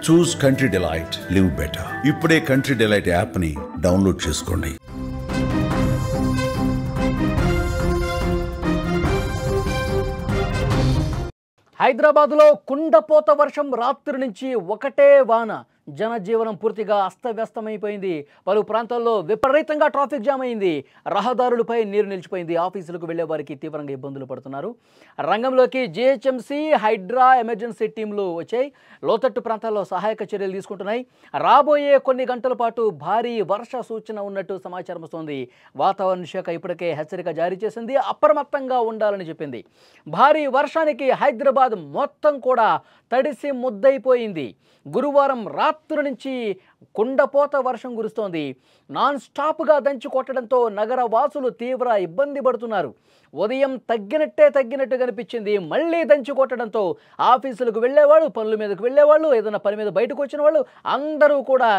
చూస్ country delight, live better. ఇప్పుడే country delight యాప్ని download చేసుకోండి. హైదరాబాద్లో కుండపోత వర్షం, రాత్రి నుంచి ఒకటే వాన. జనజీవనం పూర్తిగా అస్తవ్యస్తమైపోయింది. పలు ప్రాంతాల్లో విపరీతంగా ట్రాఫిక్ జామ్ అయింది. రహదారులపై నీరు నిలిచిపోయింది. ఆఫీసులకు వెళ్లే వారికి తీవ్రంగా ఇబ్బందులు పడుతున్నారు. రంగంలోకి జీహెచ్ఎంసీ, హైడ్రా, ఎమర్జెన్సీ టీంలు వచ్చాయి. లోతట్టు ప్రాంతాల్లో సహాయక చర్యలు తీసుకుంటున్నాయి. రాబోయే కొన్ని గంటల పాటు భారీ వర్ష సూచన ఉన్నట్టు సమాచారం వస్తోంది. వాతావరణ శాఖ ఇప్పటికే హెచ్చరిక జారీ చేసింది. అప్రమత్తంగా ఉండాలని చెప్పింది. భారీ వర్షానికి హైదరాబాద్ మొత్తం కూడా తడిసి ముద్దైపోయింది. గురువారం రాత్రి నుంచి కుండపోత వర్షం కురుస్తోంది. నాన్ స్టాప్గా దంచి కొట్టడంతో నగర వాసులు తీవ్ర ఇబ్బంది పడుతున్నారు. ఉదయం తగ్గినట్టు కనిపించింది. మళ్ళీ దంచి కొట్టడంతో ఆఫీసులకు వెళ్ళేవాళ్ళు, పనుల మీదకు వెళ్ళేవాళ్ళు, ఏదైనా పని మీద బయటకు వచ్చిన వాళ్ళు అందరూ కూడా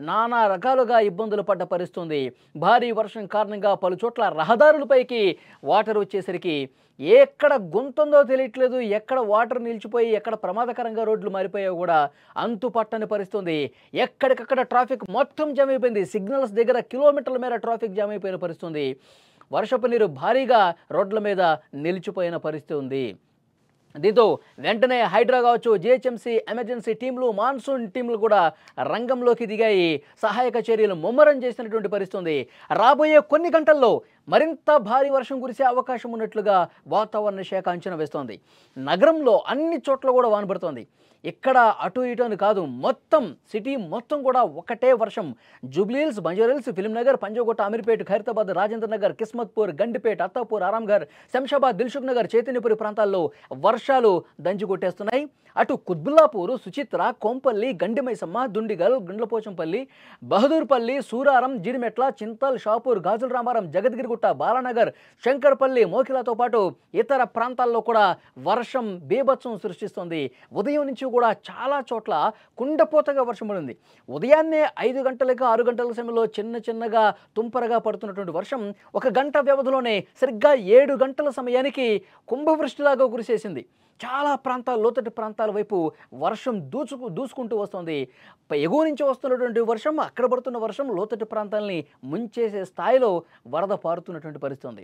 నానా రకాలుగా ఇబ్బందులు పడ్డ పరిస్థితుంది. భారీ వర్షం కారణంగా పలు చోట్ల రహదారులపైకి వాటర్ వచ్చేసరికి ఎక్కడ గుంతుందో తెలియట్లేదు. ఎక్కడ వాటర్ నిలిచిపోయి ఎక్కడ ప్రమాదకరంగా రోడ్లు మారిపోయాయో కూడా అంతు పట్టని పరిస్థితుంది. ఎక్కడికక్కడ ట్రాఫిక్ మొత్తం జామ్ అయిపోయింది. సిగ్నల్స్ దగ్గర కిలోమీటర్ల మేర ట్రాఫిక్ జామ్ అయిపోయిన పరిస్థితుంది. వర్షపు నీరు భారీగా రోడ్ల మీద నిలిచిపోయిన పరిస్థితి ఉంది. దీంతో వెంటనే హైడ్రా కావచ్చు, జీహెచ్ఎంసీ, ఎమర్జెన్సీ టీంలు, మాన్సూన్ టీంలు కూడా రంగంలోకి దిగాయి. సహాయక చర్యలు ముమ్మరం చేసినటువంటి పరిస్థితి. రాబోయే కొన్ని గంటల్లో మరింత భారీ వర్షం కురిసే అవకాశం ఉన్నట్లుగా వాతావరణ శాఖ అంచనా వేస్తోంది. నగరంలో అన్ని చోట్ల కూడా వాన పడుతోంది. ఇక్కడ అటు ఇటు అని కాదు, మొత్తం సిటీ మొత్తం కూడా ఒకటే వర్షం. జూబ్లీహిల్స్, బంజారాహిల్స్, ఫిలింనగర్, పంజాగుట్ట, అమీర్పేట్, ఖైరతాబాద్, రాజేంద్ర నగర్, కిస్మత్పూర్, గండిపేట్, అత్తాపూర్, ఆరాంఘర్, శంషాబాద్, దిల్సుఖ్ నగర్, చైతన్యపురి ప్రాంతాల్లో వర్షాలు దంచి కొట్టేస్తున్నాయి. అటు కుత్బుల్లాపూర్, సుచిత్ర, కోంపల్లి, గండిమైసమ్మ, దుండిగల్, గుండ్లపోచంపల్లి, బహదూర్పల్లి, సూరారం, జిడిమెట్ల, చింతల్, షాపూర్, గాజుల రామారం, జగద్గిరిగుట్ట, బాలానగర్, శంకర్పల్లి, మోకిలాతో పాటు ఇతర ప్రాంతాల్లో కూడా వర్షం బీభత్సం సృష్టిస్తోంది. ఉదయం నుంచి కూడా చాలా చోట్ల కుండపోతగా వర్షం పడింది. ఉదయాన్నే 5 గంటలకు 6 గంటల సమయంలో చిన్నగా తుంపరగా పడుతున్నటువంటి వర్షం ఒక గంట వ్యవధిలోనే సరిగ్గా 7 గంటల సమయానికి కుంభవృష్టిలాగా కురిసేసింది. చాలా ప్రాంతాలు, లోతట్టు ప్రాంతాల వైపు వర్షం దూసుకుంటూ వస్తుంది. ఎగువ నుంచి వస్తున్నటువంటి వర్షం, అక్కడ పడుతున్న వర్షం లోతట్టు ప్రాంతాలని ముంచేసే స్థాయిలో వరద పారుతున్నటువంటి పరిస్థితి ఉంది.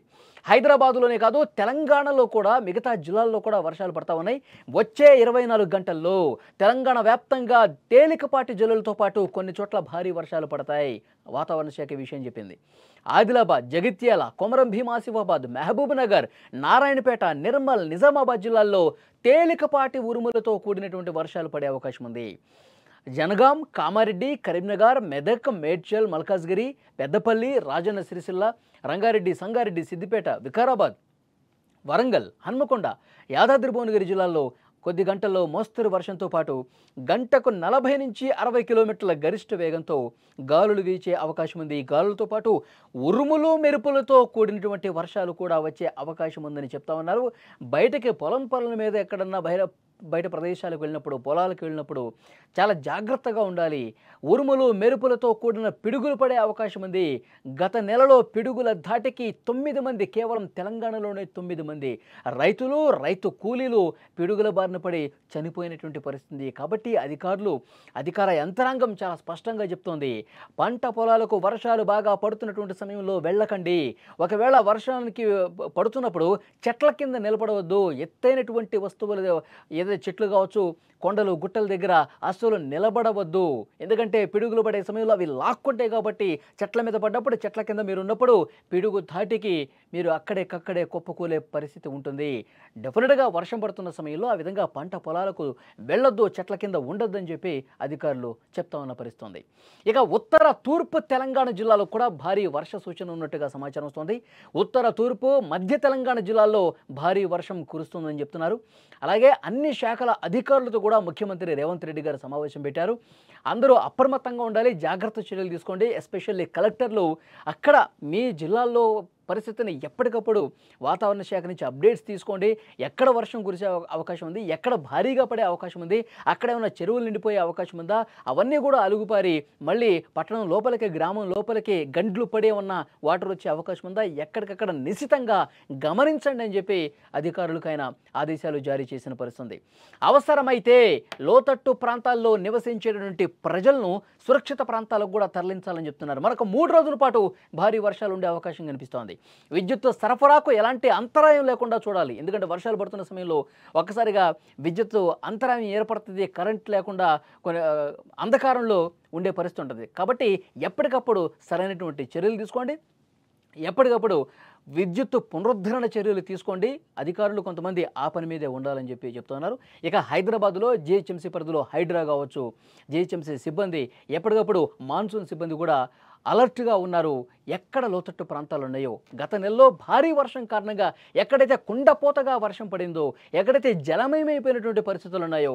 హైదరాబాదులోనే కాదు, తెలంగాణలో కూడా మిగతా జిల్లాల్లో కూడా వర్షాలు పడతా ఉన్నాయి. వచ్చే 24 గంటల్లో తెలంగాణ వ్యాప్తంగా తేలికపాటి జల్లులతో పాటు కొన్ని చోట్ల భారీ వర్షాలు పడతాయి. వాతావరణ శాఖ విషయం చెప్పింది. ఆదిలాబాద్, జగిత్యాల, కొమరం భీం ఆసిఫాబాద్, మహబూబ్ నగర్, నారాయణపేట, నిర్మల్, నిజామాబాద్ జిల్లాల్లో తేలికపాటి ఉరుములతో కూడినటువంటి వర్షాలు పడే అవకాశం ఉంది. జనగాం, కామారెడ్డి, కరీంనగర్, మెదక్, మేడ్చల్, మల్కాజ్గిరి, పెద్దపల్లి, రాజన్న సిరిసిల్ల, రంగారెడ్డి, సంగారెడ్డి, సిద్దిపేట, వికారాబాద్, వరంగల్, హన్మకొండ, యాదాద్రి భువనగిరి జిల్లాల్లో కొద్ది గంటల్లో మోస్తరు వర్షంతో పాటు గంటకు 40 నుంచి 60 కిలోమీటర్ల గరిష్ట వేగంతో గాలులు వీచే అవకాశం ఉంది. గాలులతో పాటు ఉరుములు, మెరుపులతో కూడినటువంటి వర్షాలు కూడా వచ్చే అవకాశం ఉందని చెప్తా ఉన్నారు. బయటకి పొలం పనుల మీద ఎక్కడన్నా బయట ప్రదేశాలకు వెళ్ళినప్పుడు, పొలాలకు వెళ్ళినప్పుడు చాలా జాగ్రత్తగా ఉండాలి. ఉరుములు, మెరుపులతో కూడిన పిడుగులు పడే అవకాశం ఉంది. గత నెలలో పిడుగుల ధాటికి 9 మంది, కేవలం తెలంగాణలోనే 9 మంది రైతు కూలీలు పిడుగుల బారిన పడి చనిపోయినటువంటి పరిస్థితి. కాబట్టి అధికార యంత్రాంగం చాలా స్పష్టంగా చెప్తోంది, పంట పొలాలకు వర్షాలు బాగా పడుతున్నటువంటి సమయంలో వెళ్ళకండి. ఒకవేళ వర్షానికి పడుతున్నప్పుడు చెట్ల కింద నిలబడవద్దు. ఎత్తైనటువంటి వస్తువులు, ఏదైతే చెట్లు కావచ్చు, కొండలు, గుట్టల దగ్గర అస్సలు నిలబడవద్దు. ఎందుకంటే పిడుగులు పడే సమయంలో అవి లాక్కుంటాయి. కాబట్టి చెట్ల మీద పడ్డప్పుడు, చెట్ల కింద మీరు ఉన్నప్పుడు పిడుగు ధాటికి మీరు అక్కడే కుప్పకూలే పరిస్థితి ఉంటుంది. డెఫినెట్గా వర్షం పడుతున్న సమయంలో ఆ విధంగా పంట పొలాలకు వెళ్ళొద్దు, చెట్ల కింద ఉండొద్దు అని చెప్పి అధికారులు చెప్తా ఉన్న పరిస్థితుంది. ఇక ఉత్తర తూర్పు తెలంగాణ జిల్లాలో కూడా భారీ వర్ష సూచన ఉన్నట్టుగా సమాచారం వస్తుంది. ఉత్తర తూర్పు మధ్య తెలంగాణ జిల్లాల్లో భారీ వర్షం కురుస్తుందని చెప్తున్నారు. అలాగే అన్ని శాఖల అధికారులతో కూడా ముఖ్యమంత్రి రేవంత్ రెడ్డి గారు సమావేశం పెట్టారు. అందరూ అప్రమత్తంగా ఉండాలి, జాగ్రత్త చర్యలు తీసుకోండి. ఎస్పెషల్లీ కలెక్టర్లు అక్కడ మీ జిల్లాల్లో పరిస్థితిని ఎప్పటికప్పుడు వాతావరణ శాఖ నుంచి అప్డేట్స్ తీసుకోండి. ఎక్కడ వర్షం కురిసే అవకాశం ఉంది, ఎక్కడ భారీగా పడే అవకాశం ఉంది, అక్కడ ఏమైనా చెరువులు నిండిపోయే అవకాశం ఉందా, అవన్నీ కూడా అలుగుపారి మళ్ళీ పట్టణం లోపలికి గ్రామం లోపలికి గండ్లు పడే ఉన్న వాటర్ వచ్చే అవకాశం ఉందా, ఎక్కడికక్కడ నిశితంగా గమనించండి అని చెప్పి అధికారులకైనా ఆదేశాలు జారీ చేసిన పరిస్థితి. అవసరమైతే లోతట్టు ప్రాంతాల్లో నివసించేటువంటి ప్రజలను సురక్షిత ప్రాంతాలకు కూడా తరలించాలని చెప్తున్నారు. మరొక 3 రోజుల పాటు భారీ వర్షాలు ఉండే అవకాశం కనిపిస్తోంది. విద్యుత్ సరఫరాకు ఎలాంటి అంతరాయం లేకుండా చూడాలి. ఎందుకంటే వర్షాలు పడుతున్న సమయంలో ఒక్కసారిగా విద్యుత్ అంతరాయం ఏర్పడుతుంది, కరెంట్ లేకుండా అంధకారంలో ఉండే పరిస్థితి ఉంటుంది. కాబట్టి ఎప్పటికప్పుడు సరైనటువంటి చర్యలు తీసుకోండి. ఎప్పటికప్పుడు విద్యుత్ పునరుద్ధరణ చర్యలు తీసుకోండి. అధికారులు కొంతమంది ఆ పని మీదే ఉండాలని చెప్పి చెప్తున్నారు. ఇక హైదరాబాద్లో జీహెచ్ఎంసీ పరిధిలో హైడ్రా కావచ్చు, జీహెచ్ఎంసీ సిబ్బంది ఎప్పటికప్పుడు మాన్సూన్ సిబ్బంది కూడా అలర్ట్గా ఉన్నారు. ఎక్కడ లోతట్టు ప్రాంతాలు ఉన్నాయో, గత నెలలో భారీ వర్షం కారణంగా ఎక్కడైతే కుండపోతగా వర్షం పడిందో, ఎక్కడైతే జలమయమైపోయినటువంటి పరిస్థితులు ఉన్నాయో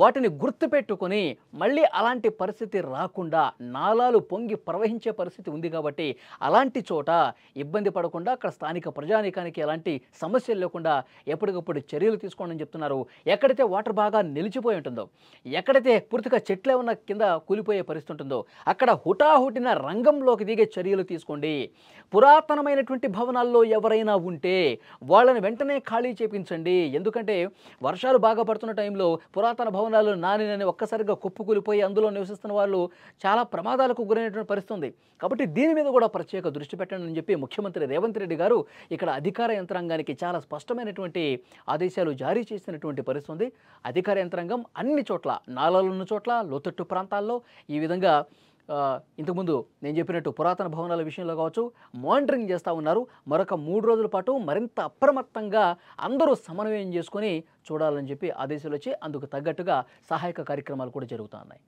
వాటిని గుర్తుపెట్టుకొని మళ్ళీ అలాంటి పరిస్థితి రాకుండా నాలాలు పొంగి ప్రవహించే పరిస్థితి ఉంది. కాబట్టి అలాంటి చోట ఇబ్బంది పడకుండా అక్కడ స్థానిక ప్రజానీకానికి ఎలాంటి సమస్యలు లేకుండా ఎప్పటికప్పుడు చర్యలు తీసుకోండి అని చెప్తున్నారు. ఎక్కడైతే వాటర్ బాగా నిలిచిపోయి ఉంటుందో, ఎక్కడైతే పూర్తిగా చెట్లే ఉన్న కింద కూలిపోయే పరిస్థితి ఉంటుందో అక్కడ హుటాహుటిన రంగంలోకి దిగే చర్యలు తీసుకోండి. పురాతనమైనటువంటి భవనాల్లో ఎవరైనా ఉంటే వాళ్ళని వెంటనే ఖాళీ చేపించండి. ఎందుకంటే వర్షాలు బాగా పడుతున్న టైంలో పురాతన భవనాలు నాని ఒక్కసారిగా కుప్పకూలిపోయి అందులో నివసిస్తున్న వాళ్ళు చాలా ప్రమాదాలకు గురైనటువంటి పరిస్థితి ఉంది. కాబట్టి దీని మీద కూడా ప్రత్యేక దృష్టి పెట్టండి అని చెప్పి ముఖ్యమంత్రి రేవంత్ రెడ్డి గారు ఇక్కడ అధికార యంత్రాంగానికి చాలా స్పష్టమైనటువంటి ఆదేశాలు జారీ చేసినటువంటి పరిస్థితి ఉంది. అధికార యంత్రాంగం అన్ని చోట్ల, నాలాలున్న చోట్ల, లోతట్టు ప్రాంతాల్లో ఈ విధంగా ఇంతకుముందు నేను చెప్పినట్టు పురాతన భవనాల విషయంలో కావచ్చు మానిటరింగ్ చేస్తూ ఉన్నారు. మరొక 3 రోజుల పాటు మరింత అప్రమత్తంగా అందరూ సమన్వయం చేసుకొని చూడాలని చెప్పి ఆదేశాలు వచ్చి అందుకు తగ్గట్టుగా సహాయక కార్యక్రమాలు కూడా జరుగుతూ ఉన్నాయి.